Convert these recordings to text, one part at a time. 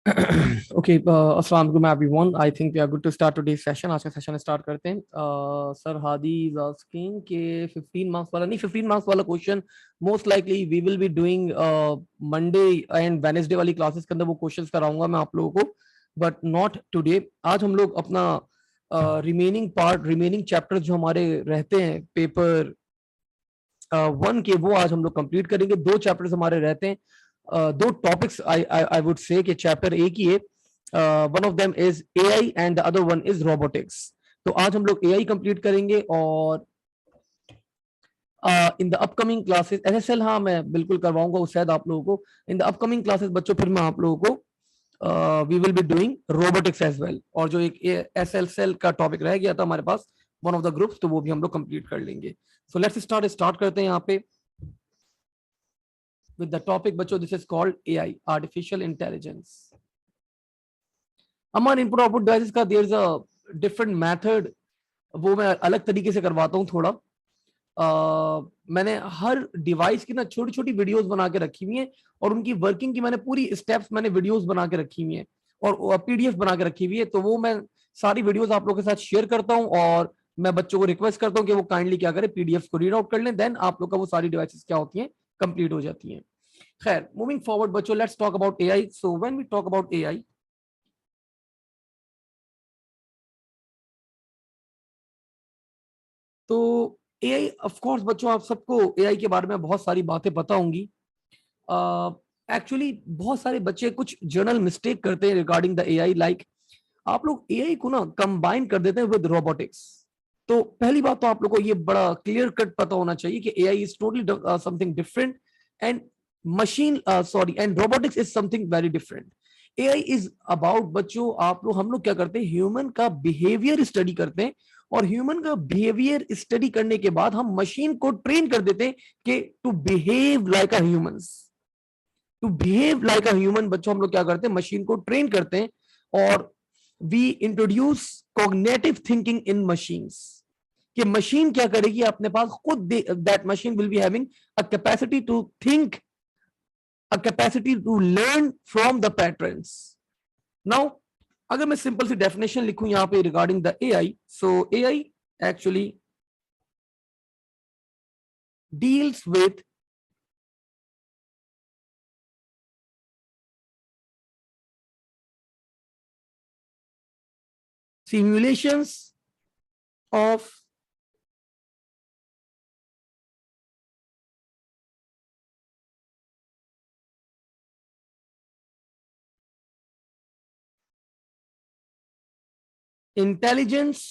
Okay, अस्सलाम वालेकुम everyone. I think we are good to start today's session. आज का सेशन स्टार्ट करते हैं. सर हादी is asking कि 15 मार्क्स वाला नहीं, 15 मार्क्स वाला question most likely we will be doing Monday and Wednesday वाली क्लासेस के अंदर वो क्वेश्चंस कराऊंगा मैं आप लोगों को, बट नॉट टुडे. आज हम लोग अपना रिमेनिंग चैप्टर्स जो हमारे रहते हैं पेपर 1 के, वो आज हम लोग कंप्लीट करेंगे. दो चैप्टर्स हमारे रहते हैं, दो टॉपिक्स आई वुड से कि चैप्टर एक ही है. One of them is AI and the other one is robotics. तो आज हम लोग एआई कंप्लीट करेंगे और in the upcoming classes SSL, हाँ मैं बिल्कुल करवाऊंगा उस शायद आप लोगों को. इन द अपकमिंग क्लासेस बच्चों फिर मैं आप लोगों को we will be doing robotics as well. और जो एक एसएलएल का टॉपिक रह गया था हमारे पास, वन ऑफ द ग्रुप्स, तो वो भी हम लोग कंप्लीट कर लेंगे. सो लेट्स स्टार्ट करते हैं यहाँ पे with the topic बच्चों. This is called AI, artificial intelligence. हमारे इनपुट आउटपुट डिवाइसेस का there is a different method, वो मैं अलग तरीके से करवाता हूँ थोड़ा. मैंने हर डिवाइस की ना छोटी छोटी वीडियोस बना के रखी हुई हैं और उनकी वर्किंग की मैंने पूरी स्टेप्स मैंने वीडियोस बना के रखी हुई हैं और पीडीएफ बना के रखी हुई है. तो वो मैं सारी वीडियोस आप लोगों के साथ शेयर करता हूँ और मैं बच्चों को रिक्वेस्ट करता हूँ कि वो काइंडली क्या करें, पीडीएफ को रीड आउट कर लें. देन आप लोग का वो सारी डिवाइसेस क्या होती हैं, कंप्लीट हो जाती हैं. खैर, मूविंग फॉरवर्ड बच्चों, let's talk about AI. So when we talk about AI, तो एआई ऑफ कोर्स बच्चों आप सबको एआई के बारे में बहुत सारी बातें पता होंगी. एक्चुअली बहुत सारे बच्चे कुछ जर्नल मिस्टेक करते हैं रिगार्डिंग द एआई. लाइक आप लोग एआई को ना कंबाइन कर देते हैं विद रोबोटिक्स. तो पहली बात तो आप लोग को ये बड़ा क्लियर कट पता होना चाहिए कि AI is totally something different and machine sorry and robotics is something very different. AI is about बच्चों, आप लोग हम लोग क्या करते हैं, ह्यूमन का बिहेवियर स्टडी करते हैं और ह्यूमन का बिहेवियर स्टडी करने के बाद हम मशीन को ट्रेन कर देते हैं कि to behave like a humans. To behave like a human बच्चों हम लोग क्या करते हैं, मशीन को ट्रेन करते हैं और we introduce cognitive thinking in machines. कि मशीन क्या करेगी अपने पास खुद, that machine will be having a capacity to think, a capacity to learn from the patterns. Now अगर मैं सिंपल सी डेफिनेशन लिखूं यहां पे regarding the AI, so AI actually deals with simulations of intelligence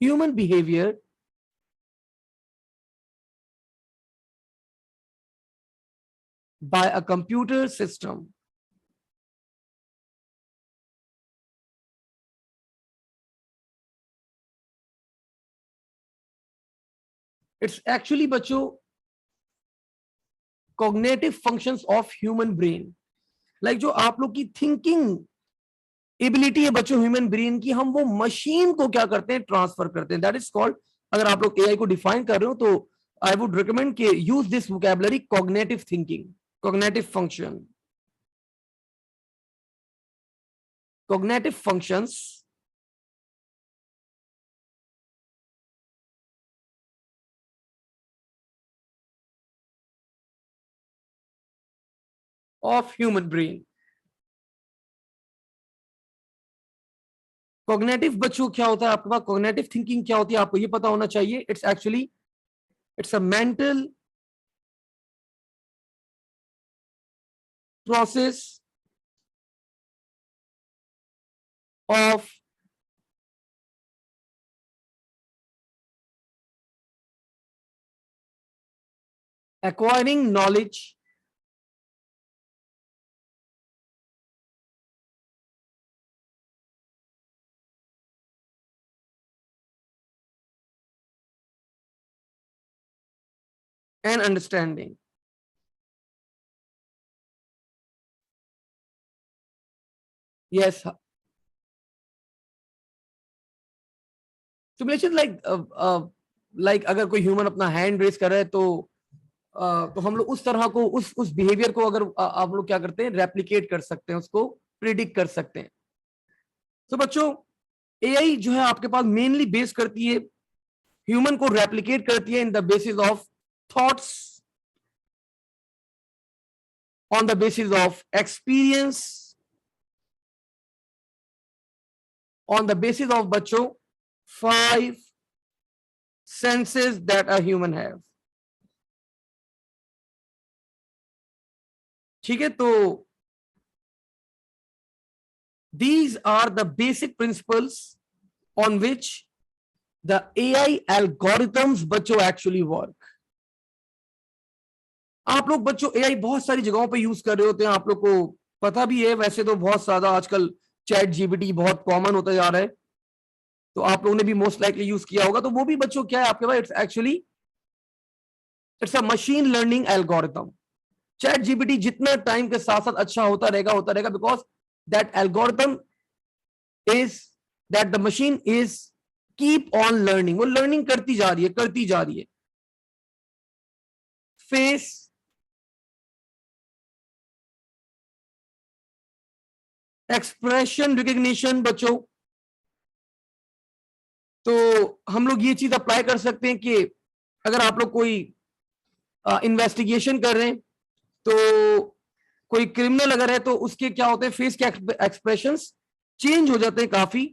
human behavior by a computer system. It's actually बच्चों cognitive functions of human brain. Like जो आप लोग की थिंकिंग एबिलिटी है बच्चों ह्यूमन ब्रेन की, हम वो मशीन को क्या करते हैं, ट्रांसफर करते हैं. दैट इज कॉल्ड, अगर आप लोग एआई को डिफाइन कर रहे हो तो आई वुड रिकमेंड के use this vocabulary, cognitive thinking, cognitive function, cognitive functions of human brain. Cognitive बच्चों क्या होता है आपके पास, कॉग्निटिव थिंकिंग क्या होती है आपको ये पता होना चाहिए. It's actually it's a mental process of acquiring knowledge and understanding. Yes, simulation like like अगर कोई ह्यूमन अपना हैंड रेस कर रहा है तो हम लोग उस तरह को उस बिहेवियर को अगर आप लोग क्या करते हैं, रेप्लिकेट कर सकते हैं, उसको प्रिडिक्ट कर सकते हैं। तो बच्चों एआई जो है आपके पास मेनली बेस करती है, ह्यूमन को रेप्लिकेट करती है in the basis of thoughts, on the basis of experience, on the basis of बच्चों 5 senses that a human have। ठीक है, तो these are the basic principles on which the AI algorithms बच्चों actually work। आप लोग बच्चों AI बहुत सारी जगहों पे यूज कर रहे होते हैं, आप लोग को पता भी है, वैसे तो बहुत ज्यादा आजकल चैट जीपीटी बहुत कॉमन होता जा रहा है, तो आप लोगों ने भी मोस्ट लाइकली यूज किया होगा। तो वो भी बच्चों क्या है आपके पास, it's actually it's a machine learning algorithm. Chat GPT जितना टाइम के साथ साथ अच्छा होता रहेगा, because that algorithm is that the machine is keep on learning, वो लर्निंग करती जा रही है। फेस एक्सप्रेशन रिकग्निशन बच्चों, तो हम लोग ये चीज अप्लाई कर सकते हैं कि अगर आप लोग कोई इन्वेस्टिगेशन कर रहे हैं, तो कोई क्रिमिनल अगर है तो उसके क्या होते हैं, फेस के एक्सप्रेशंस चेंज हो जाते हैं काफी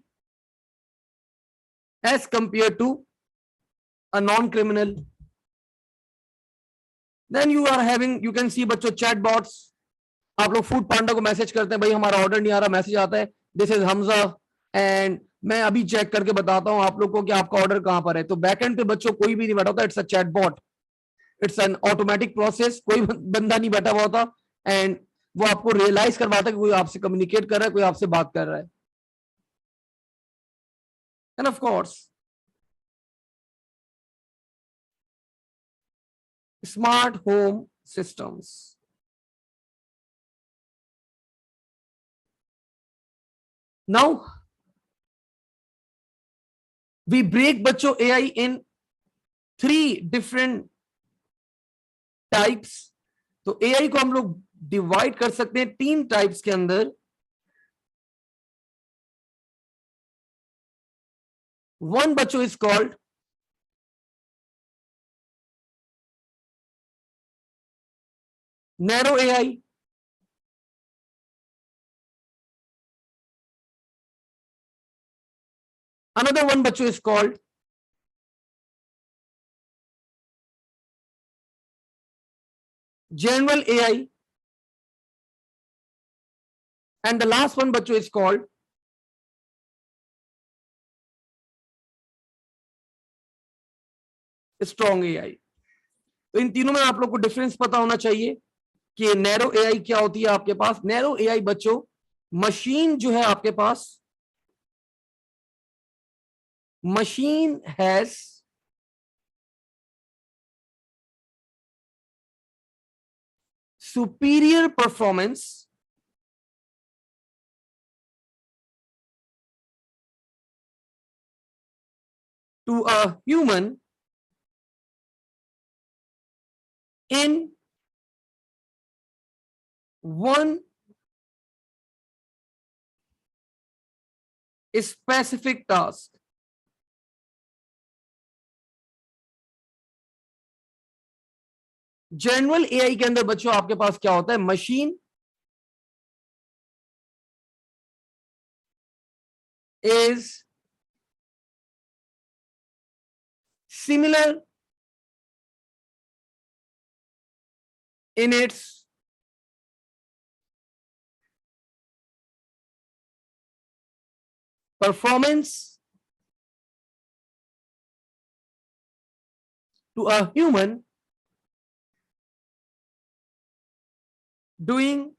as compare to a non criminal. Then you are having, you can see बच्चों चैट बॉट्स। आप लोग फूड पांडा को मैसेज करते हैं, भाई हमारा ऑर्डर नहीं आ रहा, मैसेज आता है दिस इज हमजा एंड मैं अभी चेक करके बताता हूं आप लोग को कि आपका ऑर्डर कहां पर है। तो बैकएंड पे बच्चों कोई भी नहीं बैठा होता, it's a chat bot, it's an automatic process, कोई बंदा नहीं बैठा हुआ होता एंड वो आपको रियलाइज करवाता है कि कोई आपसे कम्युनिकेट कर रहा है, कोई आपसे बात कर रहा है। And of course smart home systems. Now we break बच्चों एआई इन 3 डिफरेंट टाइप्स। तो एआई को हम लोग डिवाइड कर सकते हैं 3 टाइप्स के अंदर। वन बच्चों is called narrow AI, another one बच्चों is called general AI, and the last one बच्चों is called strong AI। तो इन तीनों में आप लोग को डिफरेंस पता होना चाहिए कि नैरो एआई क्या होती है। आपके पास नैरो एआई बच्चों मशीन जो है आपके पास, machine has superior performance to a human in one specific task। General AI के अंदर बच्चों आपके पास क्या होता है, machine is similar in its performance to a human doing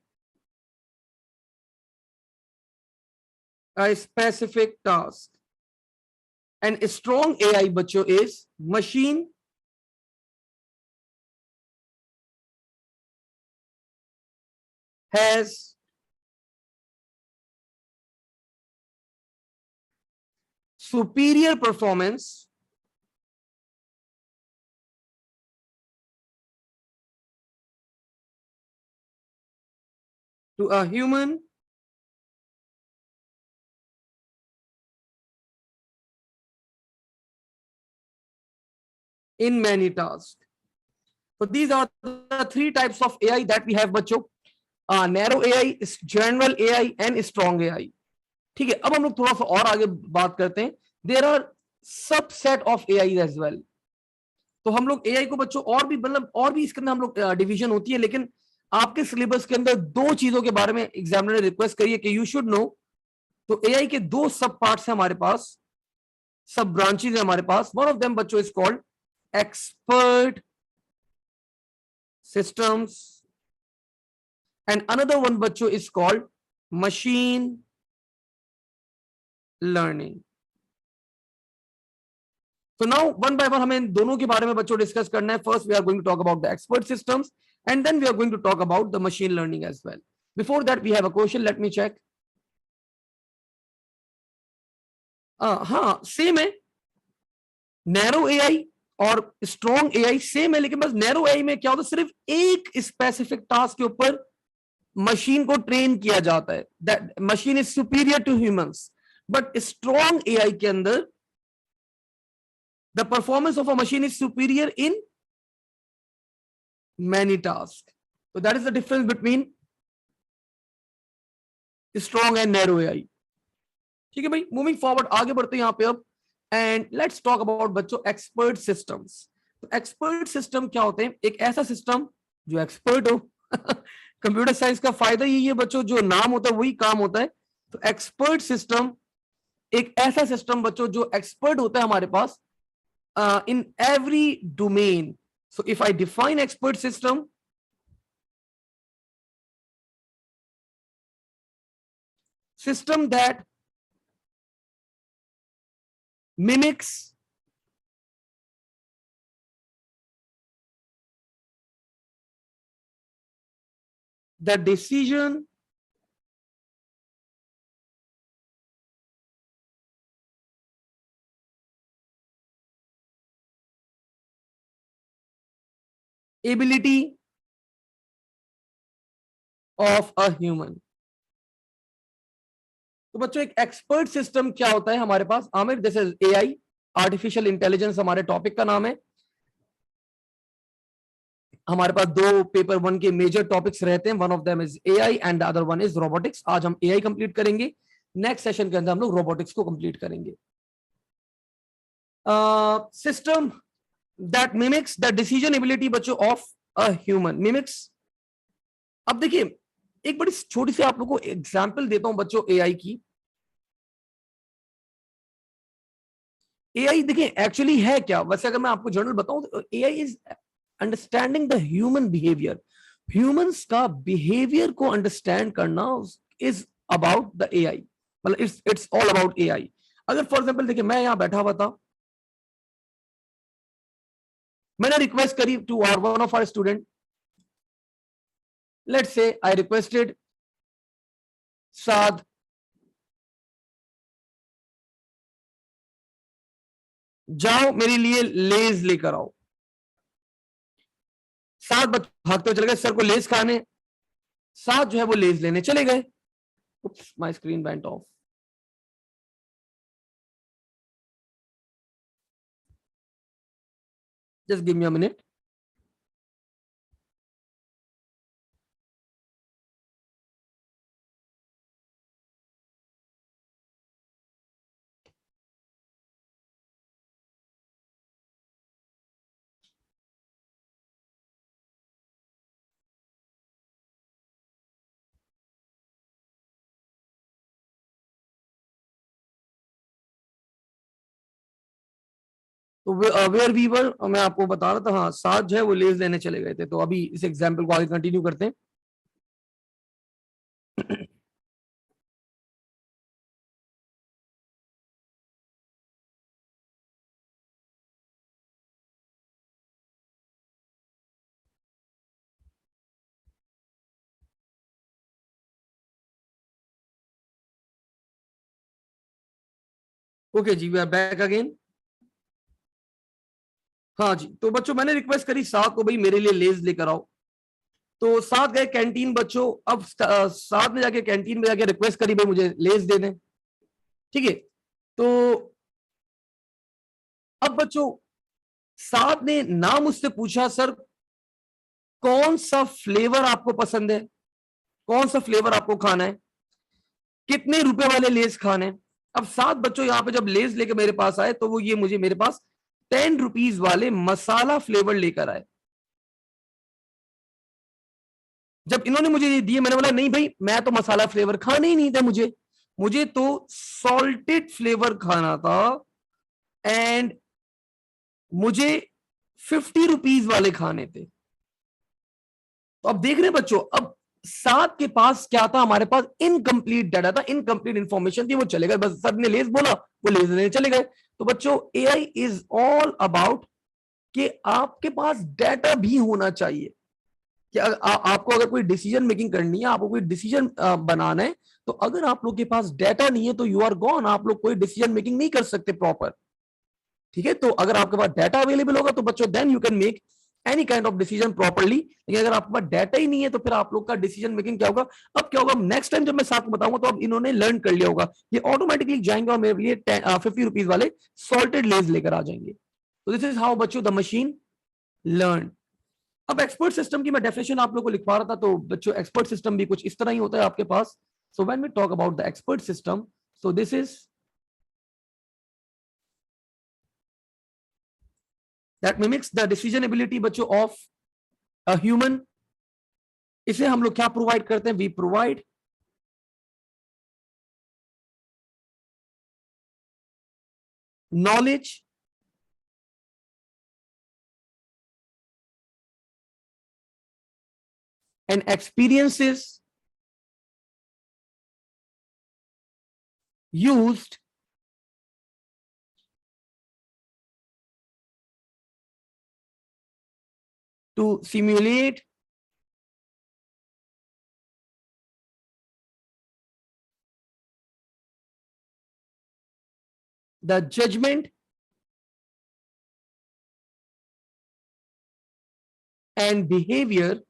a specific task। And a strong AI बच्चों is machine has superior performance to a human in many tasks. So these are the three types of AI that we have बच्चों. Narrow AI, general AI and strong AI. ठीक है, अब हम लोग थोड़ा सा और आगे बात करते हैं. There are subset of AI as well. तो हम लोग एआई को बच्चों और भी मतलब और भी इसके अंदर हम लोग डिवीजन होती है, लेकिन आपके सिलेबस के अंदर दो चीजों के बारे में एग्जामिनर ने रिक्वेस्ट करी है कि यू शुड नो. तो एआई के दो सब पार्ट्स हैं हमारे पास, सब ब्रांचेज है हमारे पास. वन ऑफ देम बच्चों is called expert systems and another one बच्चों is called machine learning. So now one by one हमें इन दोनों के बारे में बच्चों डिस्कस करना है. First we are going to talk about the expert systems and then we are going to talk about the machine learning as well. Before that we have a question, let me check. हाँ same है, narrow AI और strong AI same है, लेकिन बस narrow AI में क्या होता है, सिर्फ एक स्पेसिफिक टास्क के ऊपर मशीन को ट्रेन किया जाता है. That machine is superior to humans. But strong AI के अंदर the performance of a machine is superior in many task. तो that is the difference between strong and narrow AI. ठीक है भाई, मूविंग फॉरवर्ड आगे बढ़ते हैं यहां पे अब. एंड लेट्स टॉक अबाउट बच्चों एक्सपर्ट सिस्टम्स. तो एक्सपर्ट सिस्टम क्या होते हैं, एक ऐसा सिस्टम जो एक्सपर्ट हो. कंप्यूटर साइंस का फायदा यही है बच्चों, जो नाम होता है वही काम होता है. तो एक्सपर्ट सिस्टम एक ऐसा सिस्टम बच्चों जो एक्सपर्ट होता है हमारे पास in every domain. So if I define expert system, system that mimics the decision ability of a human. तो बच्चों एक एक्सपर्ट सिस्टम क्या होता है हमारे पास, Aamir this is AI, artificial intelligence हमारे टॉपिक का नाम है. हमारे पास दो पेपर वन के मेजर टॉपिक्स रहते हैं, one of them is AI and the other one is robotics. आज हम एआई कंप्लीट करेंगे, नेक्स्ट सेशन के अंदर हम लोग रोबोटिक्स को कंप्लीट करेंगे. System that mimics the decision ability बच्चों ऑफ अ ह्यूमन. मिमिक्स, अब देखिए एक बड़ी छोटी सी आप लोगों को एग्जांपल देता हूं बच्चों एआई की. एआई देखिए एक्चुअली है क्या, वैसे अगर मैं आपको जनरल बताऊं तो AI is understanding the human behaviour. Humans का बिहेवियर को अंडरस्टैंड करना इज अबाउट द एआई, मतलब इट्स ऑल अबाउट एआई. अगर फॉर एग्जांपल देखिए मैं यहां बैठा हुआ था, मैंने रिक्वेस्ट करी to our one of our student, let's say I requested साद जाओ मेरे लिए लेज लेकर आओ. सात बच्चे भागते हुए चले गए सर को लेज खाने. सात जो है वो लेज लेने चले गए. Oops, my screen went off. Just give me a minute. तो वेयर वी वर, मैं आपको बता रहा था, हाँ सात जो है वो लेज लेने चले गए थे. तो अभी इस एग्जाम्पल को आगे कंटिन्यू करते हैं. ओके जी, वी आर बैक अगेन. हाँ जी, तो बच्चों मैंने रिक्वेस्ट करी सात को भाई मेरे लिए लेज लेकर आओ. तो साथ गए कैंटीन बच्चों। अब साथ में जाके कैंटीन में जाके रिक्वेस्ट करी भाई मुझे लेस दे दें, ठीक है। तो अब बच्चों साथ ने ना मुझसे पूछा सर कौन सा फ्लेवर आपको पसंद है, कौन सा फ्लेवर आपको खाना है, कितने रुपए वाले लेस खाने हैं। अब सात बच्चों यहाँ पे जब लेस लेके मेरे पास आए तो वो ये मुझे मेरे पास 10 रुपीज वाले मसाला फ्लेवर लेकर आए। जब इन्होंने मुझे ये दिए मैंने बोला नहीं भाई मैं तो मसाला फ्लेवर खाना ही नहीं था, मुझे मुझे तो सॉल्टेड फ्लेवर खाना था एंड मुझे 50 रुपीज वाले खाने थे। तो अब देख रहे हैं बच्चों, अब सात के पास क्या था, हमारे पास इनकम्प्लीट डाटा था, इनकम्प्लीट इंफॉर्मेशन थी, वो चले गए, बस सर ने लेस बोला वो लेस लेने चले गए। तो बच्चों एआई इज ऑल अबाउट कि आपके पास डाटा भी होना चाहिए कि आपको अगर कोई डिसीजन मेकिंग करनी है, आपको कोई डिसीजन बनाना है, तो अगर आप लोग के पास डाटा नहीं है तो यू आर गॉन, आप लोग कोई डिसीजन मेकिंग नहीं कर सकते प्रॉपर, ठीक है। तो अगर आपके पास डाटा अवेलेबल होगा तो बच्चों then you can make any kind of decision properly. लेकिन अगर आपके पास डाटा ही नहीं है तो फिर आप लोग का डिसीजन मेकिंग क्या होगा। अब क्या होगा नेक्स्ट टाइम जब मैं साथ बताऊंगा तो अब इन्होंने लर्न कर लिया होगा, ये ऑटोमेटिकली जाएंगे और मेरे लिए 50 रुपीज वाले सॉल्टेड लेस लेकर आ जाएंगे। तो दिस इज हाउ बच्चों द मशीन लर्न। अब एक्सपर्ट सिस्टम की मैं डेफिनेशन आप लोगों को लिखवा रहा था, तो बच्चों एक्सपर्ट सिस्टम भी कुछ इस तरह ही होता है आपके पास। So when we talk about the expert system, so this is that mimics the decision ability बच्चों ऑफ अ ह्यूमन। इसे हम लोग क्या प्रोवाइड करते हैं, we provide knowledge and experiences used to simulate the judgment and behavior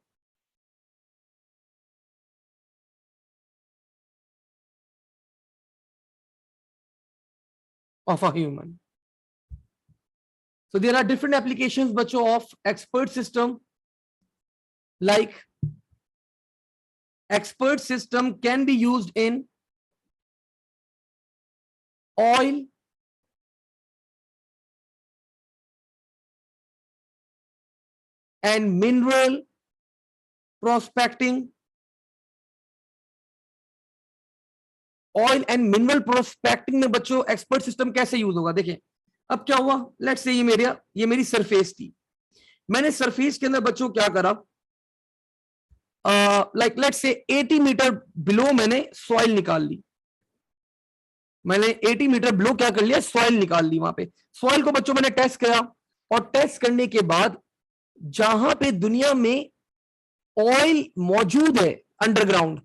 of a human. So there are different applications बच्चों of expert system, like expert system can be used in oil and mineral prospecting, oil and mineral prospecting में बच्चों expert system कैसे use होगा। देखिए अब क्या हुआ, let's say ये मेरी सरफेस थी, मैंने सरफेस के अंदर बच्चों क्या करा, like let's say 80 metre below मैंने सॉइल निकाल ली, मैंने 80 मीटर बिलो क्या कर लिया, सॉइल निकाल ली। वहां पे सॉइल को बच्चों मैंने टेस्ट किया और टेस्ट करने के बाद जहां पे दुनिया में ऑयल मौजूद है अंडरग्राउंड,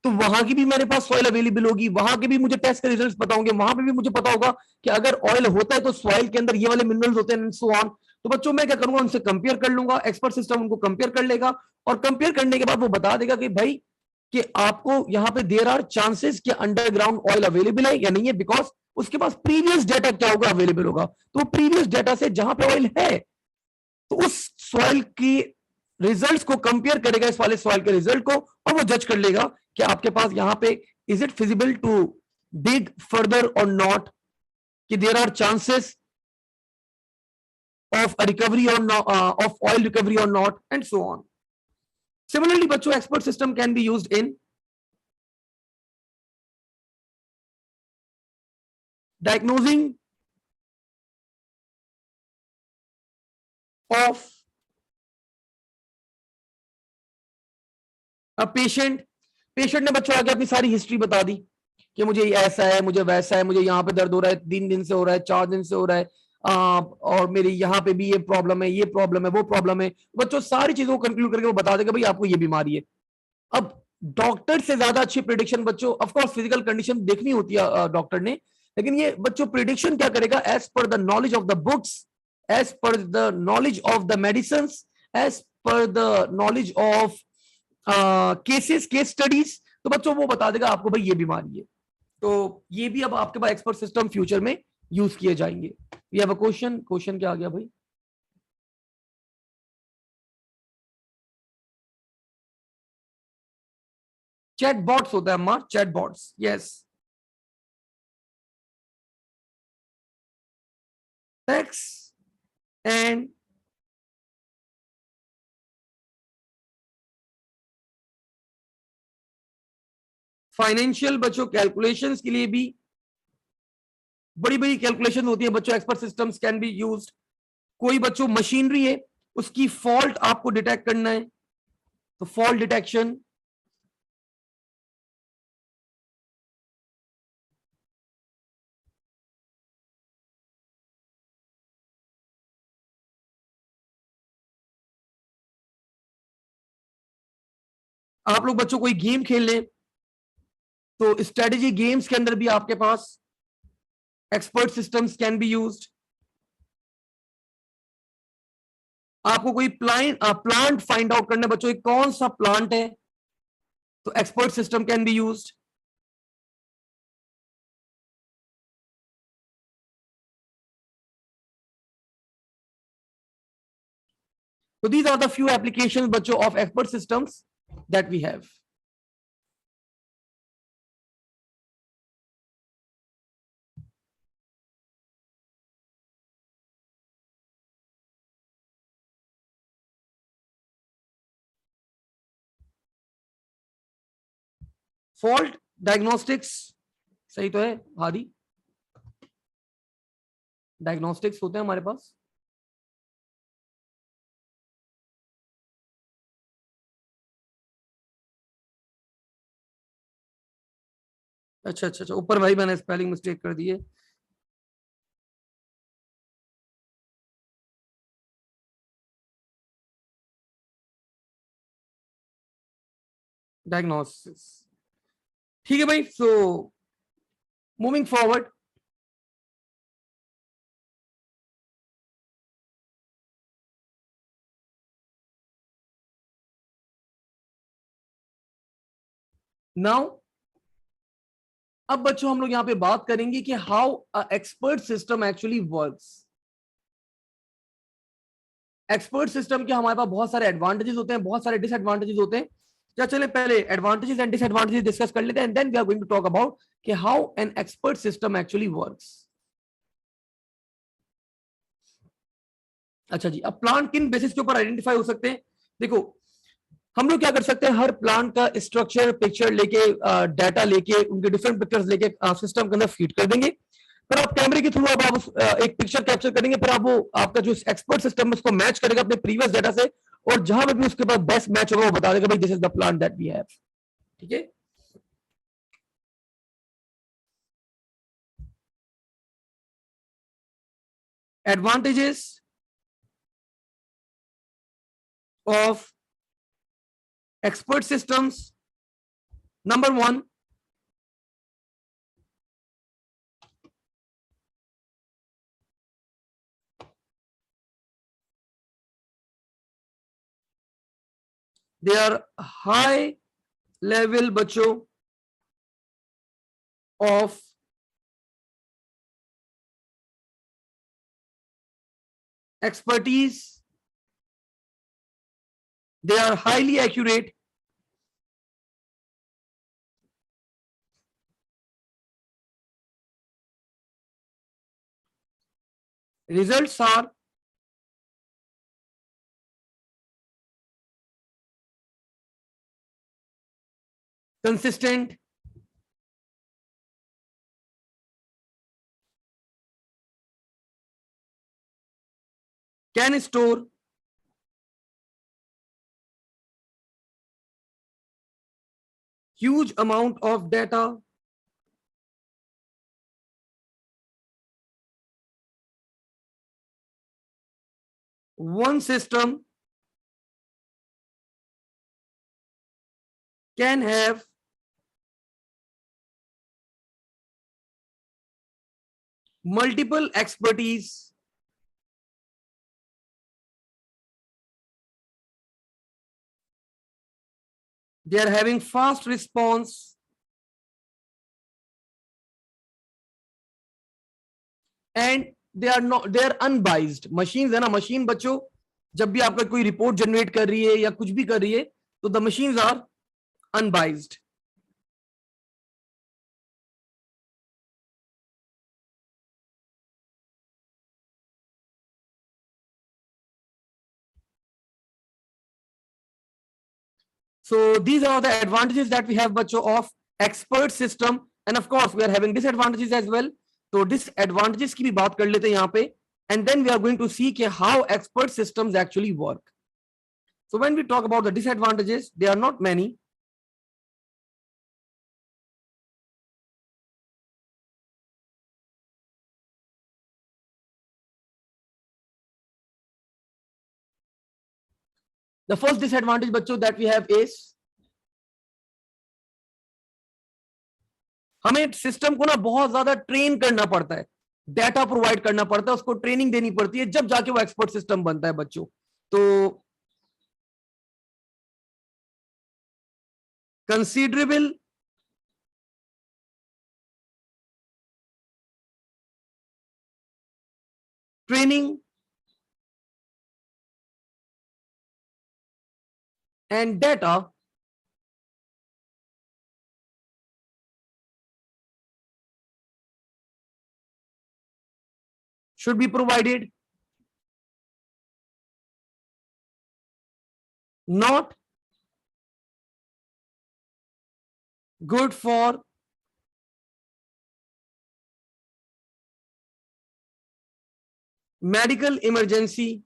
तो वहां की भी मेरे पास सॉइल अवेलेबल होगी, वहां के भी मुझे टेस्ट के रिजल्ट्स पता होंगे, वहां पे भी मुझे पता होगा कि अगर ऑयल होता है तो सॉइल के अंदर ये वाले मिनरल्स होते हैं, सो ऑन। तो बच्चों मैं क्या करूंगा, उनसे कंपेयर कर लूंगा, एक्सपर्ट सिस्टम उनको कंपेयर कर लेगा और कंपेयर करने के बाद वो बता देगा कि भाई कि आपको यहाँ पे देयर आर चांसेस कि अंडरग्राउंड ऑयल अवेलेबल है या नहीं है, बिकॉज उसके पास प्रीवियस डाटा क्या होगा, अवेलेबल होगा। तो प्रीवियस डाटा से जहां पे ऑयल है तो उस सॉइल की रिजल्ट्स को कंपेयर करेगा इस वाले सॉइल के रिजल्ट को और वो जज कर लेगा कि आपके पास यहां पे is it feasible to dig further और नॉट, कि there are chances of recovery और ऑफ ऑयल रिकवरी और not and so on. Similarly बच्चों expert system can be used in diagnosing of patient. Patient ने बच्चों आगे अपनी सारी हिस्ट्री बता दी कि मुझे ऐसा है, मुझे वैसा है, मुझे यहाँ पे दर्द हो रहा है, 3 दिन से हो रहा है, 4 दिन से हो रहा है, और मेरी यहाँ पे भी ये प्रॉब्लम है, ये प्रॉब्लम है, वो प्रॉब्लम है। बच्चों सारी चीजों को कंक्लूड करके वो बता देगा भाई आपको ये बीमारी है। अब डॉक्टर से ज्यादा अच्छी प्रिडिक्शन बच्चों, ऑफ कोर्स फिजिकल कंडीशन देखनी होती है डॉक्टर ने, लेकिन ये बच्चों प्रिडिक्शन क्या करेगा, as per the knowledge of the books, as per the knowledge of the medicine, as per the knowledge of cases, case studies, तो बच्चों वो बता देगा आपको भाई ये बीमारी है। तो ये भी अब आपके पास एक्सपर्ट सिस्टम फ्यूचर में यूज किए जाएंगे। We have a question, question क्या आ गया भाई? चैट बॉट्स होता है अम्मा, chat bots, yes. Text and financial बच्चों कैलकुलेशंस के लिए भी बड़ी बड़ी कैलकुलेशन होती है बच्चों, expert systems can be used. कोई बच्चों मशीनरी है, उसकी फॉल्ट आपको डिटेक्ट करना है, तो फॉल्ट डिटेक्शन। आप लोग बच्चों कोई गेम खेल लें, तो स्ट्रेटेजी गेम्स के अंदर भी आपके पास expert systems can be used. आपको कोई प्लांट फाइंड आउट करना है बच्चों, कौन सा प्लांट है, तो expert system can be used. So these are the few applications बच्चों of expert systems that we have. Fault diagnostics, सही तो है आदि? डायग्नोस्टिक्स होते हैं हमारे पास। अच्छा अच्छा अच्छा, ऊपर भाई मैंने स्पेलिंग मिस्टेक कर दी है। डायग्नोसिस, ठीक है भाई। सो मूविंग फॉरवर्ड, नाउ अब बच्चों हम लोग यहां पे बात करेंगे कि how expert system actually works. Expert system के हमारे पास बहुत सारे एडवांटेजेस होते हैं, बहुत सारे डिसएडवांटेजेस होते हैं। क्या चले पहले एडवांटेजेस एंड डिसएडवांटेजेस डिस्कस कर लेते हैं, and then we are going to talk about कि how an expert system actually works. अच्छा जी, अब प्लांट किन बेसिस के ऊपर आइडेंटिफाई हो सकते हैं? देखो, हम लोग क्या कर सकते हैं, हर प्लांट का स्ट्रक्चर पिक्चर लेके, डाटा लेके, उनके डिफरेंट पिक्चर्स लेके सिस्टम के अंदर फीड कर देंगे। फिर आप कैमरे के थ्रू अब आप एक पिक्चर कैप्चर करेंगे, फिर आप वो आपका जो एक्सपर्ट सिस्टम है उसको मैच करेगा अपने प्रीवियस डाटा से, और जहां पर भी उसके पास बेस्ट मैच होगा वो बता देगा भाई this is the plant that we have. ठीक है। Advantages of expert systems, number one, they are high level बच्चों of expertise, they are highly accurate, results are consistent, can store huge amount of data, one system can have multiple expertise they are having fast response and they are unbiased machines है ना machine बच्चों जब भी आपका कोई report generate कर रही है या कुछ भी कर रही है तो the machines are unbiased. So these are the advantages that we have बच्चों of expert system and of course we are having disadvantages as well. तो disadvantages की भी बात कर लेते हैं यहाँ पे and then we are going to see कि how expert systems actually work. So when we talk about the disadvantages, they are not many. The first disadvantage बच्चों that we have is हमें सिस्टम को ना बहुत ज्यादा train करना पड़ता है, डाटा प्रोवाइड करना पड़ता है, उसको ट्रेनिंग देनी पड़ती है, जब जाके वो एक्सपर्ट सिस्टम बनता है बच्चों. तो considerable training and data should be provided, not good for medical emergency,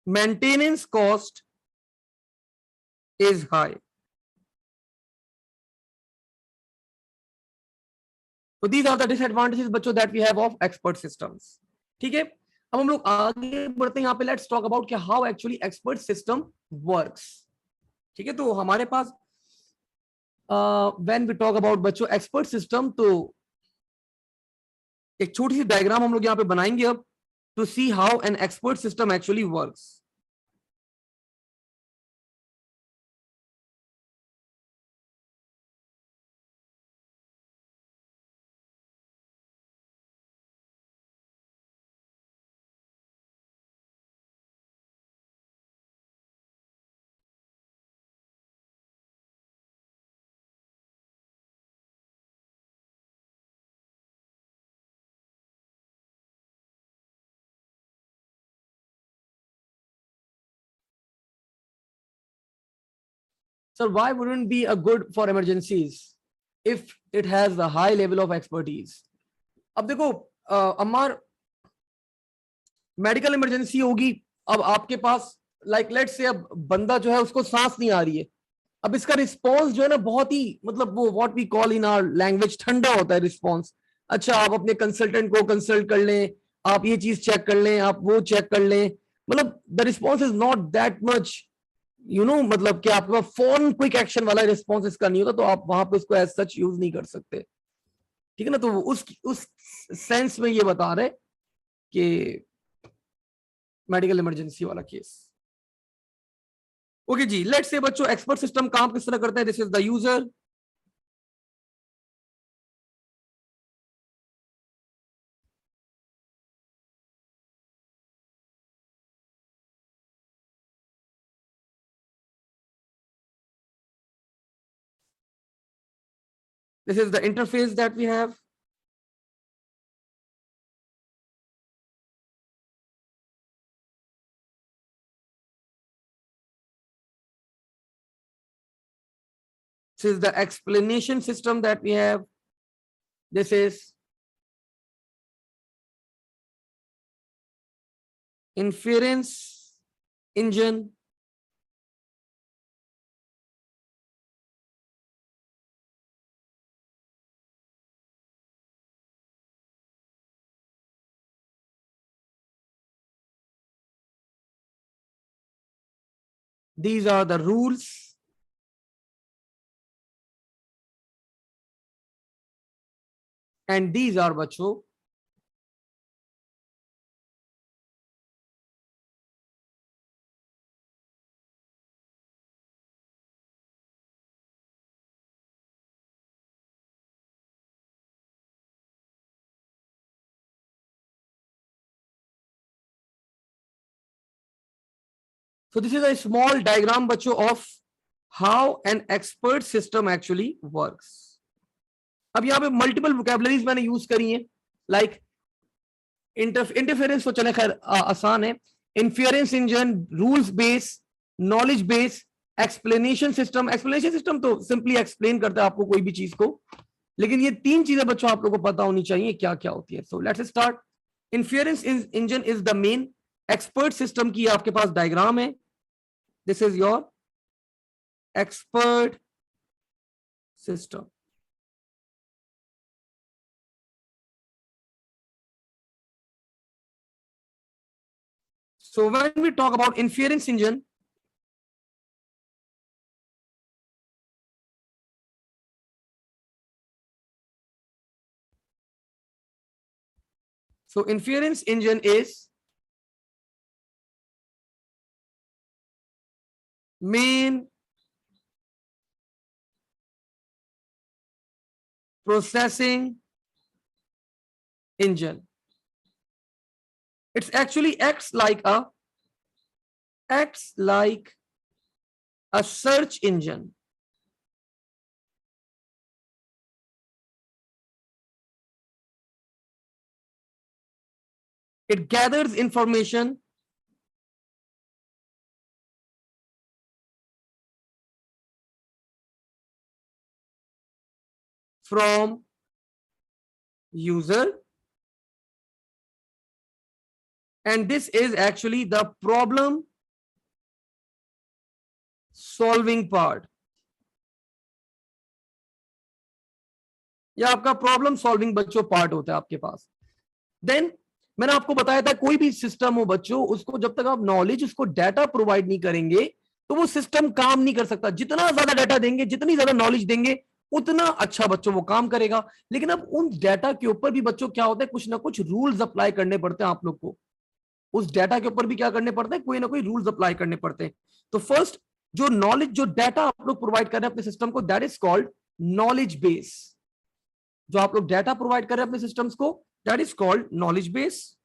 maintenance cost is high. So these are the disadvantages बच्चों that we have of expert systems. ठीक है, अब हम लोग आगे बढ़ते हैं यहाँ पे. लेट्स टॉक अबाउट कि how actually expert system works. ठीक है, तो हमारे पास व्हेन वी टॉक अबाउट बच्चों एक्सपर्ट सिस्टम, तो एक छोटी सी डायग्राम हम लोग यहाँ पे बनाएंगे अब to see how an expert system actually works. Sir, why wouldn't be a good for emergencies if it has a high level of expertise? अब देखो अमर, मेडिकल इमरजेंसी होगी, अब आपके पास लाइक लेट्स से अब बंदा जो है उसको सांस नहीं आ रही है, अब इसका रिस्पॉन्स जो है ना बहुत ही मतलब वो what we call in our language ठंडा होता है रिस्पॉन्स. अच्छा, आप अपने कंसल्टेंट को कंसल्ट कर लें, आप ये चीज चेक कर लें, आप वो चेक कर लें, मतलब the response is not that much मतलब कि आपके पास फोन क्विक एक्शन वाला रिस्पॉन्स इसका नहीं होता, तो आप वहां पे उसको एज सच यूज नहीं कर सकते. ठीक है ना, तो उस सेंस में ये बता रहे कि मेडिकल इमरजेंसी वाला केस. ओके जी, लेट्स से बच्चों एक्सपर्ट सिस्टम काम किस तरह करता है. This is the user, this is the interface that we have. This is the explanation system that we have. This is inference engine. These are the rules. And these are बच्चों So this is a small diagram बच्चों of how an expert system actually works. अब यहाँ पे multiple vocabularies मैंने use करी हैं, like interference तो चले खैर आसान है, inference engine, rules base, knowledge base, explanation system. Explanation system तो सिंपली एक्सप्लेन करता है आपको कोई भी चीज को, लेकिन ये तीन चीजें बच्चों आप लोगों को पता होनी चाहिए क्या क्या होती है. So let's start. Inference engine is the main. Expert system की आपके पास डायग्राम है. This is your expert system. So when we talk about inference engine, so inference engine is main processing engine. It's actually acts like a search engine. It gathers information from user, and this is actually the problem solving part. या आपका problem solving बच्चों part होता है आपके पास. Then मैंने आपको बताया था कोई भी सिस्टम हो बच्चों, उसको जब तक आप नॉलेज, उसको डाटा प्रोवाइड नहीं करेंगे तो वो सिस्टम काम नहीं कर सकता. जितना ज्यादा डाटा देंगे, जितनी ज्यादा नॉलेज देंगे, उतना अच्छा बच्चों वो काम करेगा. लेकिन अब उन डाटा के ऊपर भी बच्चों क्या होता है, कुछ ना कुछ रूल्स अप्लाई करने पड़ते हैं आप लोग को. उस डाटा के ऊपर भी क्या करने पड़ते हैं, कोई ना कोई रूल्स अप्लाई करने पड़ते हैं. तो फर्स्ट जो नॉलेज, जो डाटा आप लोग प्रोवाइड कर रहे हैं अपने सिस्टम को, that is called knowledge base. जो आप लोग डाटा प्रोवाइड कर रहे हैं अपने सिस्टम्स को, that is called knowledge base.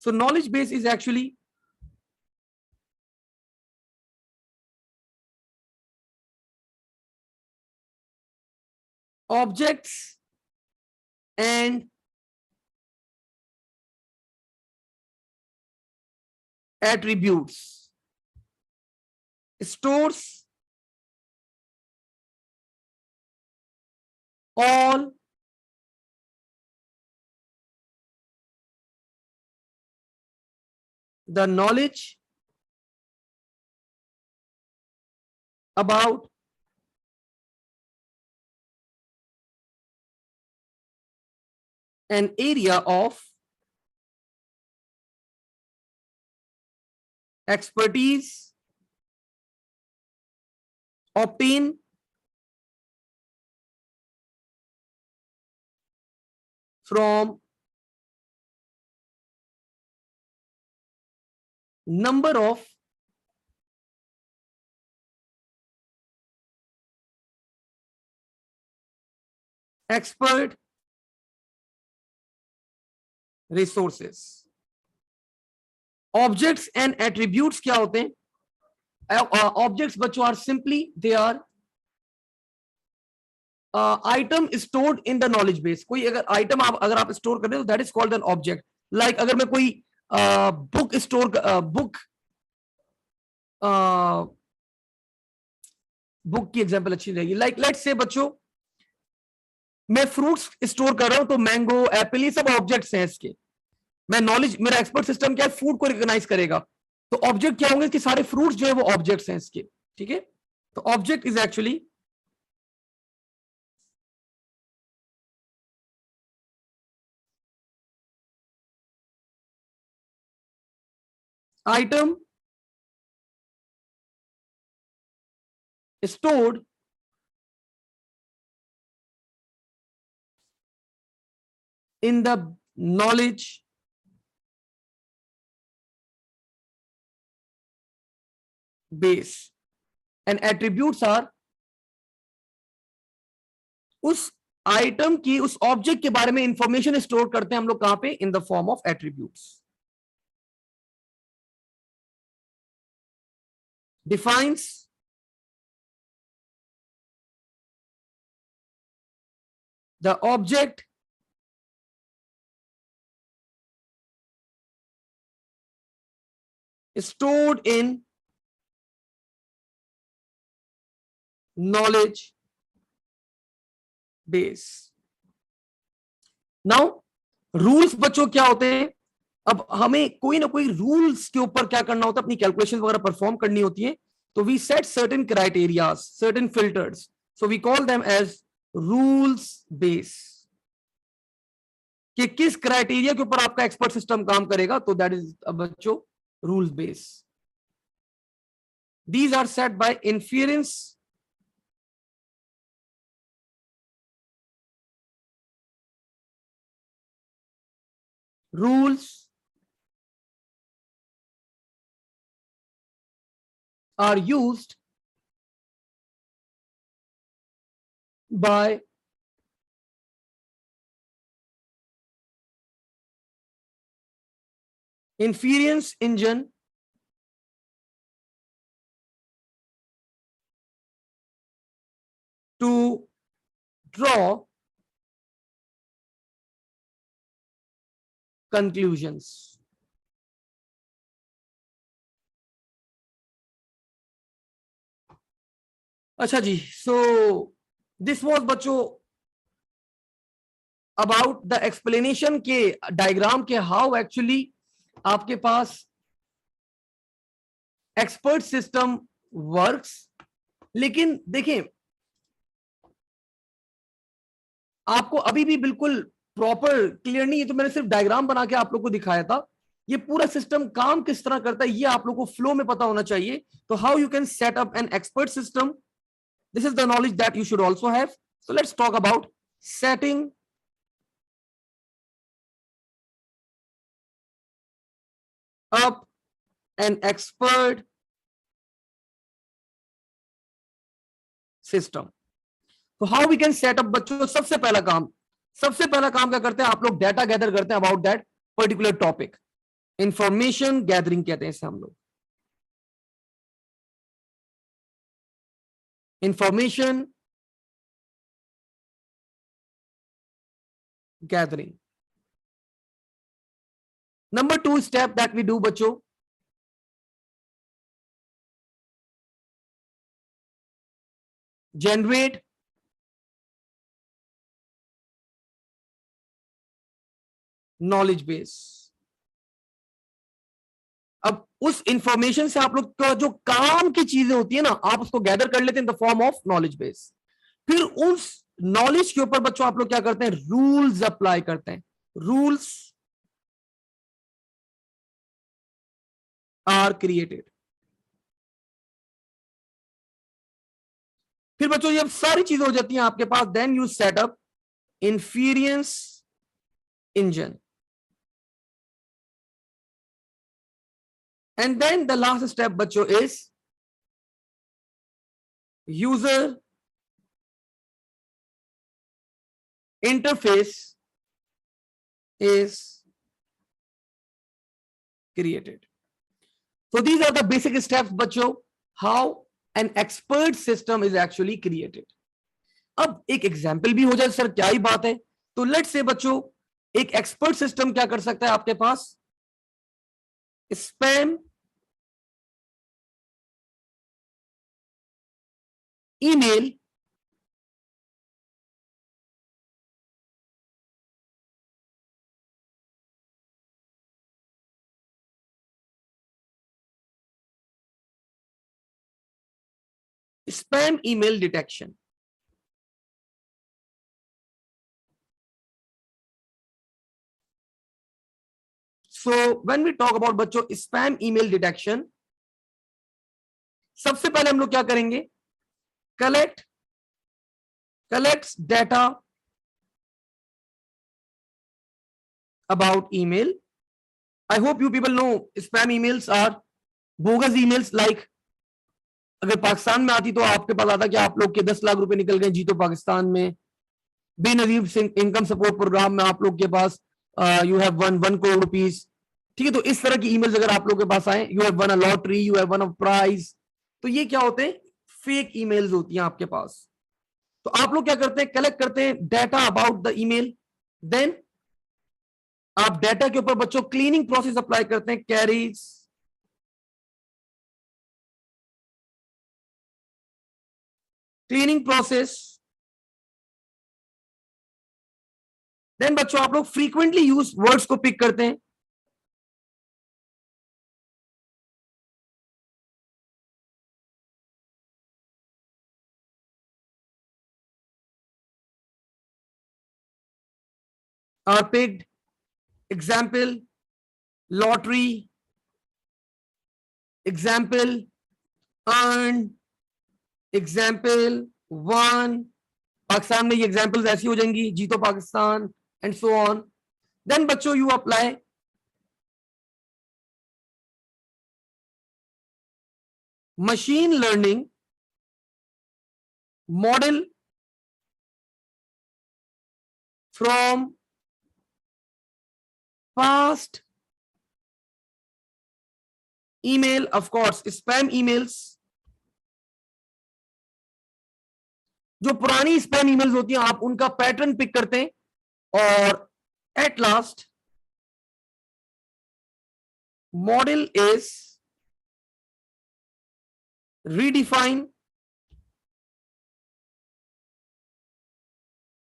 So knowledge base is actually objects and attributes. Stores all the knowledge about an area of expertise obtained from number of expert resources. Objects and attributes क्या होते हैं? Objects बच्चों are simply they are item stored in the knowledge base. कोई अगर item अगर आप store कर रहे हो, that is called an object. Like अगर मैं कोई बुक स्टोर बुक की एग्जांपल अच्छी रहेगी. लाइक लेट्स से बच्चों मैं फ्रूट्स स्टोर कर रहा हूं, तो मैंगो, एप्पल, ये सब ऑब्जेक्ट्स हैं इसके. मैं नॉलेज, मेरा एक्सपर्ट सिस्टम क्या है, फूड को रिकॉग्नाइज करेगा. तो ऑब्जेक्ट क्या होंगे कि सारे फ्रूट्स जो है वो ऑब्जेक्ट्स हैं इसके. ठीक है, तो object is actually item stored in the knowledge base, and attributes are उस आइटम की, उस ऑब्जेक्ट के बारे में इंफॉर्मेशन स्टोर करते हैं हम लोग कहां पे, in the form of attributes. Defines the object stored in knowledge base. Now rules बच्चों क्या होते हैं, अब हमें कोई ना कोई रूल्स के ऊपर क्या करना होता है, अपनी कैलकुलेशन वगैरह परफॉर्म करनी होती है, तो we set certain criteria, certain filters, so we call them as rules base, कि किस क्राइटेरिया के ऊपर आपका एक्सपर्ट सिस्टम काम करेगा, तो दैट इज बच्चों rules base. These are set by inference rules are used by inference engine to draw conclusions. अच्छा जी, सो दिस वाज बच्चों अबाउट द एक्सप्लेनेशन के डायग्राम के हाउ एक्चुअली आपके पास एक्सपर्ट सिस्टम वर्क्स। लेकिन देखें, आपको अभी भी बिल्कुल प्रॉपर क्लियर नहीं है, तो मैंने सिर्फ डायग्राम बना के आप लोग को दिखाया था। ये पूरा सिस्टम काम किस तरह करता है ये आप लोग को फ्लो में पता होना चाहिए। तो how you can set up an expert system, this is the knowledge that you should also have. So let's talk about setting up an expert system. So how we can set up बच्चों, सबसे पहला काम क्या करते हैं आप लोग, data gather करते हैं about that particular topic. Information gathering कहते हैं इसे हम लोग, information gathering. Number 2 step that we do बच्चों, generate नॉलेज बेस। अब उस इंफॉर्मेशन से आप लोग का जो काम की चीजें होती है ना, आप उसको गैदर कर लेते हैं in the form of knowledge base. फिर उस नॉलेज के ऊपर बच्चों आप लोग क्या करते हैं, रूल्स अप्लाई करते हैं। Rules are created. फिर बच्चों ये सारी चीजें हो जाती हैं आपके पास, then you setup inference engine, and then the last step बच्चों is user interface is created. So these are the basic steps बच्चों, how an expert system is actually created. अब एक एग्जाम्पल भी हो जाए सर क्या ही बात है, तो लेट्स से बच्चों एक एक्सपर्ट सिस्टम क्या कर सकता है आपके पास, spam email spam email detection. So when we talk about बच्चों spam email detection, सबसे पहले हम लोग क्या करेंगे, collects data about email. I hope you people know spam emails are bogus emails, like अगर पाकिस्तान में आती तो आपके पास आता कि आप लोग के 10 लाख रुपए निकल गए जीतो पाकिस्तान में, Benazir Singh income support programme में आप लोग के पास you have one 1 crore rupees, ठीक है। तो इस तरह की ईमेल्स अगर आप लोग के पास आए, you have won a lottery, you have won a prize, तो ये क्या होते हैं, फेक ईमेल्स होती हैं आपके पास। तो आप लोग क्या करते हैं, कलेक्ट करते हैं data about the email, then आप डाटा के ऊपर बच्चों क्लीनिंग प्रोसेस अप्लाई करते हैं, कैरीज, क्लीनिंग प्रोसेस। देन बच्चों आप लोग फ्रीक्वेंटली यूज वर्ड्स को पिक करते हैं, are picked, example lottery, example earn, example one. Pakistan में ये एग्जाम्पल्स ऐसी हो जाएंगी, जीतो Pakistan and so on. Then बच्चों you apply machine learning model from past email, of course spam emails, जो पुरानी स्पैम ईमेल्स होती हैं आप उनका पैटर्न पिक करते हैं, और at last model is redefine,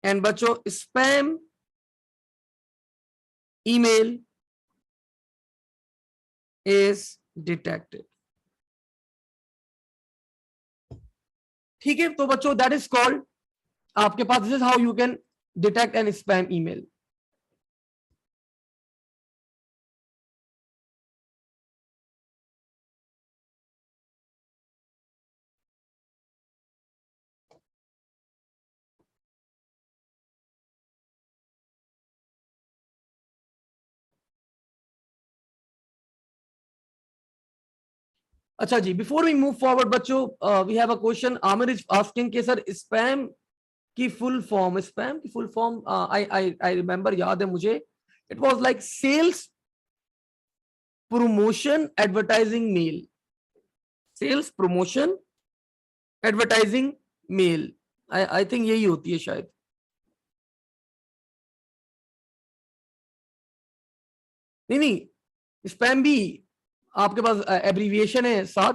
and बच्चों स्पैम ईमेल इज डिटेक्टेड। ठीक है, तो बच्चों दैट इज कॉल्ड आपके पास, this is how you can detect an spam email. अच्छा जी, बिफोर वी मूव फॉरवर्ड बच्चों, we have a question, Aamir is asking कि सर स्पैम की फुल फॉर्म, स्पैम की full form I I I remember, याद है मुझे, it was like sales promotion advertising mail, sales promotion advertising mail, I think यही होती है शायद। नहीं नहीं, स्पैम भी आपके पास एब्रीविएशन है साथ,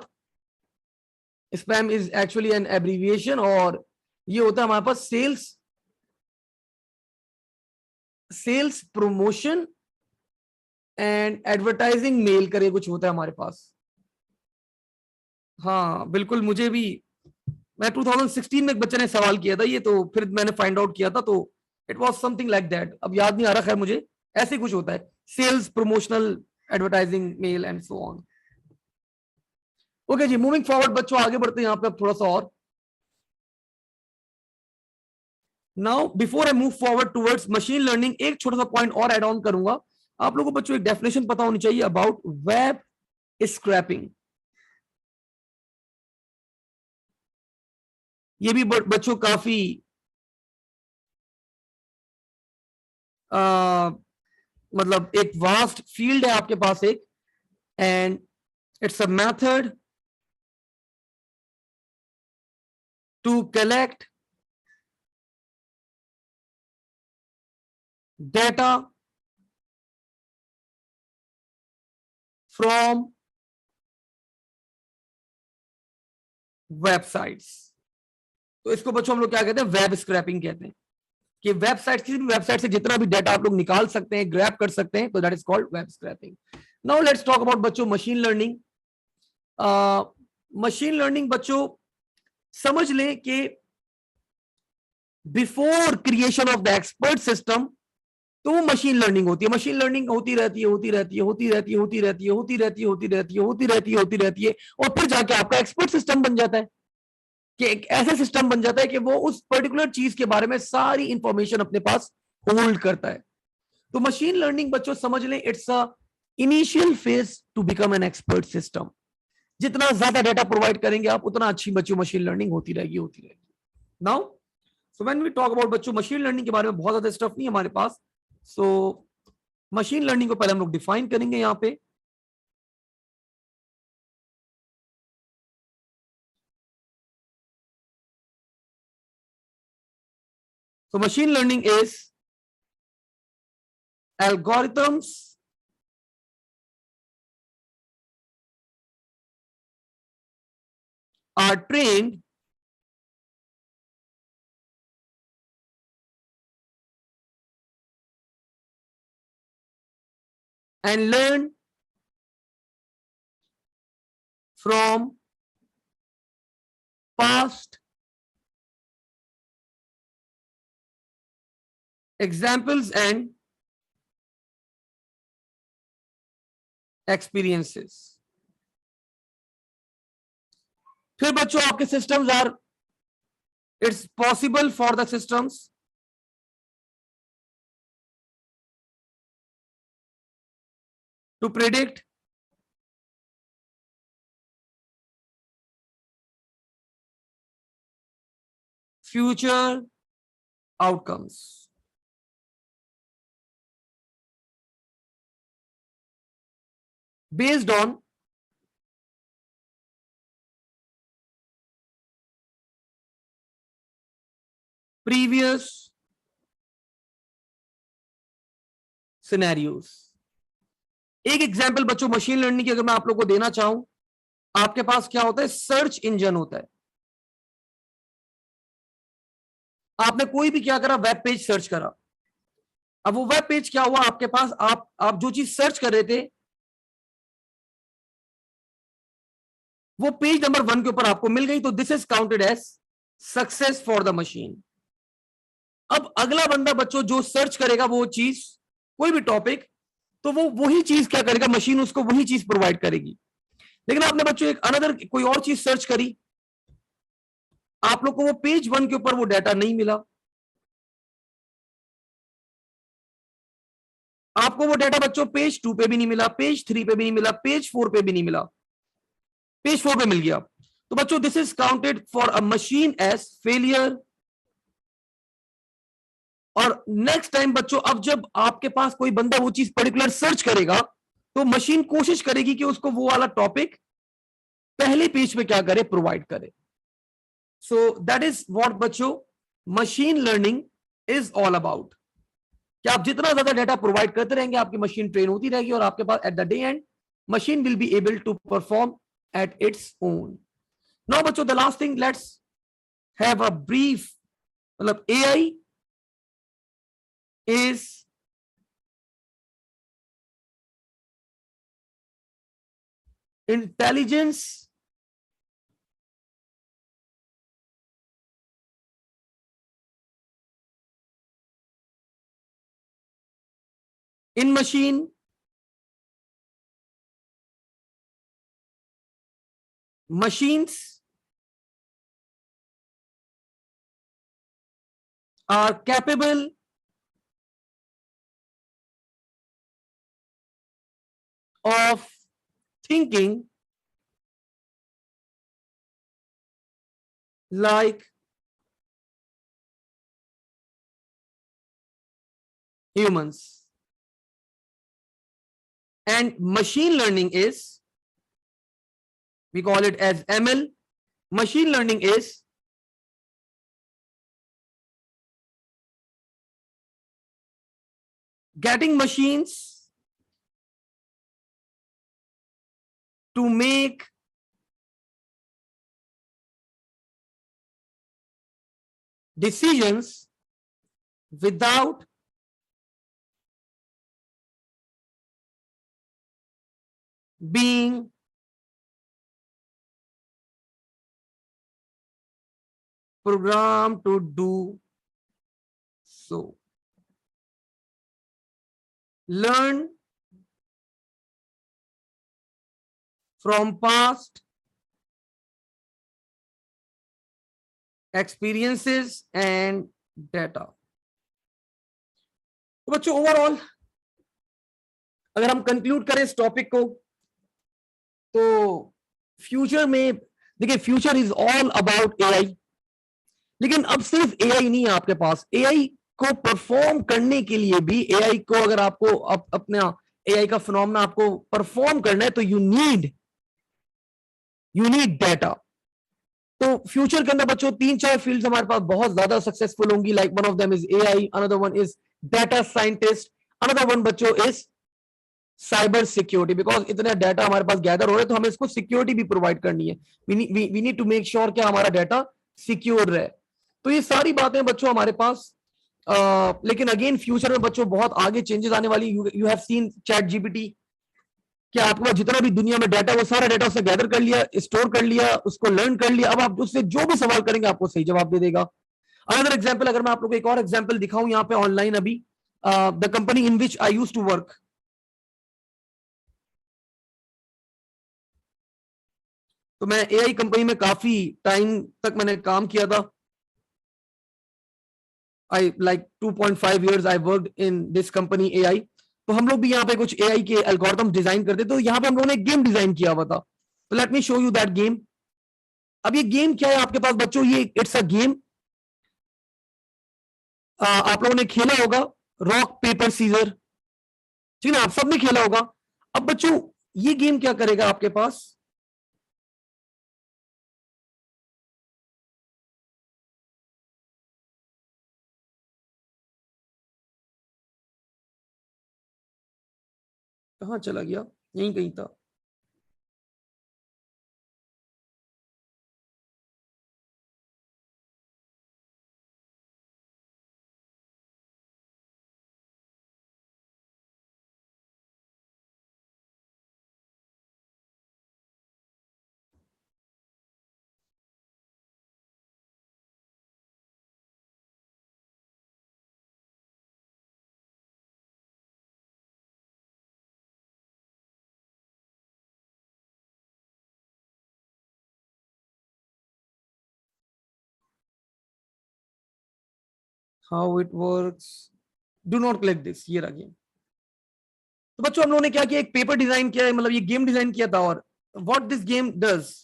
spam is actually an abbreviation, और ये होता है हमारे पास sales promotion and advertising mail करे कुछ होता है हमारे पास। हाँ बिल्कुल, मुझे भी, मैं 2016 में एक बच्चे ने सवाल किया था ये, तो फिर मैंने फाइंड आउट किया था, तो it was something like that, अब याद नहीं आ रहा, खैर मुझे ऐसे कुछ होता है, sales promotional advertising mail and so on. Okay जी, मूविंग फॉरवर्ड बच्चों, आगे बढ़ते हैं यहाँ पे अब थोड़ा सा और। Now before I move forward towards machine learning, एक छोटा सा पॉइंट और एड ऑन करूंगा। आप लोगों को बच्चों एक डेफिनेशन पता होनी चाहिए अबाउट वेब स्क्रैपिंग। ये भी बच्चों काफी मतलब एक वास्ट फील्ड है आपके पास एक, and it's a method to collect data from websites. तो इसको बच्चों हम लोग क्या कहते हैं, वेब स्क्रैपिंग कहते हैं, कि वेबसाइट, किसी भी वेबसाइट से जितना भी डेटा आप लोग निकाल सकते हैं, ग्रैब कर सकते हैं, तो that is called web scrapping. Now let's talk about बच्चों मशीन लर्निंग। मशीन लर्निंग बच्चों समझ लें कि before creation of the expert system, तो वो मशीन लर्निंग होती है। मशीन लर्निंग होती रहती है, होती रहती है, होती रहती है, होती रहती है, होती रहती है, होती रहती है, होती रहती है, होती रहती है, और फिर जाके आपका एक्सपर्ट सिस्टम बन जाता है, कि एक ऐसा सिस्टम बन जाता है कि वो उस पर्टिकुलर चीज के बारे में सारी इंफॉर्मेशन अपने पास होल्ड करता है। तो मशीन लर्निंग बच्चों समझ लें, it's a initial phase two become an expert system. जितना ज्यादा डेटा प्रोवाइड करेंगे आप, उतना अच्छी बच्चों मशीन लर्निंग होती रहेगी, होती रहेगी। Now so when we talk about बच्चों मशीन लर्निंग के बारे में बहुत ज्यादा स्टफ नहीं है हमारे पास. सो मशीन लर्निंग को पहले हम लोग डिफाइन करेंगे यहां पे. So machine learning is algorithms are trained and learn from past examples and experiences. फिर बच्चों आपके systems are, it's possible for the systems to predict future outcomes. Based on previous scenarios. एक एग्जांपल बच्चों machine learning की अगर मैं आप लोग को देना चाहूं, आपके पास क्या होता है, सर्च इंजन होता है. आपने कोई भी क्या करा, वेब पेज सर्च करा. अब वो वेब पेज क्या हुआ आपके पास, आप जो चीज सर्च कर रहे थे वो पेज नंबर 1 के ऊपर आपको मिल गई, तो this is counted as success for the machine. अब अगला बंदा बच्चों जो सर्च करेगा वो चीज, कोई भी टॉपिक, तो वो वही चीज क्या करेगा, मशीन उसको वही चीज प्रोवाइड करेगी. लेकिन आपने बच्चों एक अनदर कोई और चीज सर्च करी, आप लोग को वो पेज 1 के ऊपर वो डाटा नहीं मिला. आपको वो डाटा बच्चों पेज 2 पे भी नहीं मिला, पेज 3 पे भी नहीं मिला, पेज 4 पे भी नहीं मिला, पेज 4 पे मिल गया. तो बच्चों this is counted for a machine as failure. और नेक्स्ट टाइम बच्चों अब जब आपके पास कोई बंदा वो चीज पर्टिकुलर सर्च करेगा, तो मशीन कोशिश करेगी कि उसको वो वाला टॉपिक पहले पेज पे क्या करे, प्रोवाइड करे. सो दैट इज व्हाट बच्चों machine learning is all about. कि आप जितना ज्यादा डाटा प्रोवाइड करते रहेंगे, आपकी मशीन ट्रेन होती रहेगी और आपके पास at the day end machine will be able to perform at its own. Now बच्चों the last thing, let's have a brief. मतलब AI is intelligence in machine. Machines are capable of thinking like humans. And machine learning is, we call it as ML. Machine learning is getting machines to make decisions without being programmed to do so. Learn from past experiences and data. तो बच्चों overall अगर हम conclude करें इस topic को, तो future में देखिए, future is all about AI. लेकिन अब सिर्फ एआई नहीं है आपके पास, एआई को परफॉर्म करने के लिए भी, एआई को अगर आपको अपना एआई का फिनोमेना आपको परफॉर्म करना है तो यू नीड डाटा। तो फ्यूचर के अंदर बच्चों 3-4 फील्ड्स हमारे पास बहुत ज्यादा सक्सेसफुल होंगी, like one of them is AI, another one is data scientist, another one बच्चों इज साइबर सिक्योरिटी। बिकॉज इतना डाटा हमारे पास गैदर हो रहा है तो हमें इसको सिक्योरिटी भी प्रोवाइड करनी है। We need to make sure कि हमारा डाटा सिक्योर रहे। तो ये सारी बातें बच्चों हमारे पास, लेकिन अगेन फ्यूचर में बच्चों बहुत आगे चेंजेस आने वाली। You have seen chat GPT, कि आपके पास जितना भी दुनिया में डाटा, वो सारा डाटा उसने गैदर कर लिया, स्टोर कर लिया, उसको लर्न कर लिया। अब आप उससे जो भी सवाल करेंगे आपको सही जवाब दे देगा। अनदर एग्जांपल, अगर मैं आप लोगों को एक और एग्जांपल दिखाऊं यहाँ पे ऑनलाइन अभी, the company in which I used to work, तो मैं एआई कंपनी में काफी टाइम तक मैंने काम किया था। I like 2.5 years I worked in this company AI. तो हम लोग भी यहाँ पे कुछ एआई के एल्गोरिथम डिजाइन करते, तो यहाँ पे हम लोगों ने एक गेम डिजाइन किया हुआ था। तो let me show you that game. अब ये गेम क्या है आपके पास बच्चों, ये इट्स अ गेम, आप लोगों ने खेला होगा, रॉक पेपर सीजर, ठीक है ना, आप सबने खेला होगा। अब बच्चों ये गेम क्या करेगा आपके पास, कहां चला गया, यहीं कहीं था। How it works, do not click this, ये रहा गेम। तो बच्चों हम लोगों ने क्या किया, एक पेपर डिजाइन किया है, मतलब ये गेम डिजाइन किया था। और व्हाट दिस गेम डज,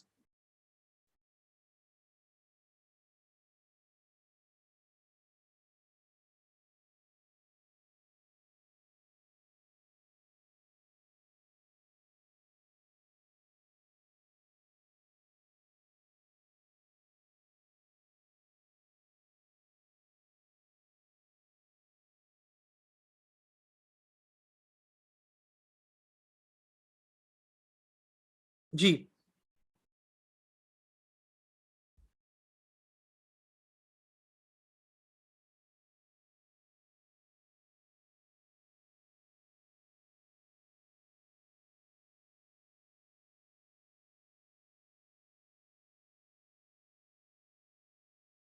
जी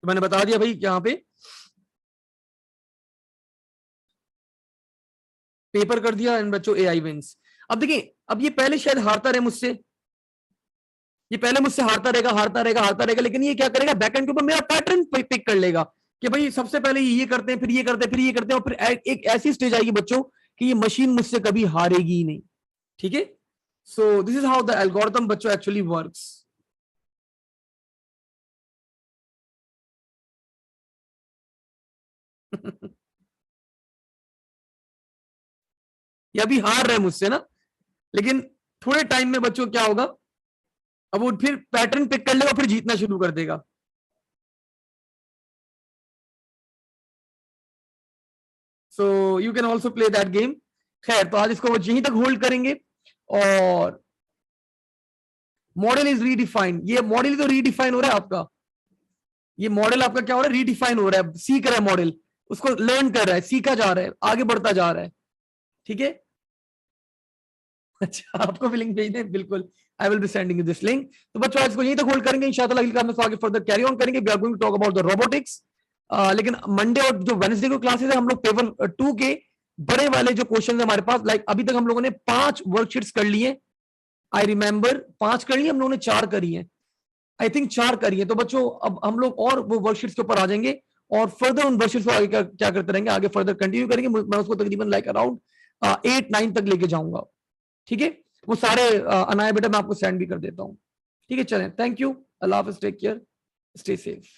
तो मैंने बता दिया भाई यहाँ पे पेपर कर दिया एंड बच्चों एआई विंस। अब देखिए, अब ये पहले शायद हारता रहे मुझसे, ये पहले मुझसे हारता रहेगा, हारता रहेगा, हारता रहेगा, लेकिन ये क्या करेगा, बैकएंड के ऊपर मेरा पैटर्न पिक कर लेगा कि भाई सबसे पहले ये करते हैं, फिर ये करते हैं, फिर ये करते हैं, और फिर एक ऐसी स्टेज आएगी बच्चों कि ये मशीन मुझसे कभी हारेगी ही नहीं। ठीक है, सो this is how the algorithm बच्चों एक्चुअली वर्क्स। ये अभी हार रहे मुझसे ना, लेकिन थोड़े टाइम में बच्चों क्या होगा, अब वो फिर पैटर्न पिक कर लेगा, फिर जीतना शुरू कर देगा। So you can also play that game. खैर, तो आज इसको यहीं तक होल्ड करेंगे। और मॉडल इज रीडिफाइंड, ये मॉडल तो रीडिफाइन हो रहा है आपका, ये मॉडल आपका क्या हो रहा है, रीडिफाइन हो रहा है, सीख रहा है मॉडल, उसको लर्न कर रहा है, सीखा जा रहा है, आगे बढ़ता जा रहा है। ठीक है, अच्छा आपको भी लिंक भेज दें, बिल्कुल, I will be sending you this link. तो बच्चों आज को यहीं तक होल्ड करेंगे, इंशाल्लाह अगली क्लास में आगे फर्दर कैरी ऑन करेंगे। We are going to talk about the robotics. लेकिन मंडे और जो वेडनेसडे को क्लासेस है, हम लोग पेपर 2 के बड़े वाले जो क्वेश्चन है हमारे पास, लाइक अभी तक हम लोगों ने 5 वर्कशीट्स कर लिए, आई रिमेंबर 5 कर लिए हम लोगों ने, 4 करी है, आई थिंक 4 करी है। तो बच्चों अब हम लोग और वो वर्कशीट्स के ऊपर आ जाएंगे और फर्दर उन वर्कशीट्स को आगे क्या करते रहेंगे, आगे फर्दर कंटिन्यू करेंगे। मैं उसको तकरीबन लाइक अराउंड 8-9 तक लेके जाऊंगा। ठीक है, वो सारे अनाया बेटा मैं आपको सेंड भी कर देता हूँ। ठीक है, चलें, थैंक यू, अल्लाह हाफिज, टेक केयर, स्टे सेफ।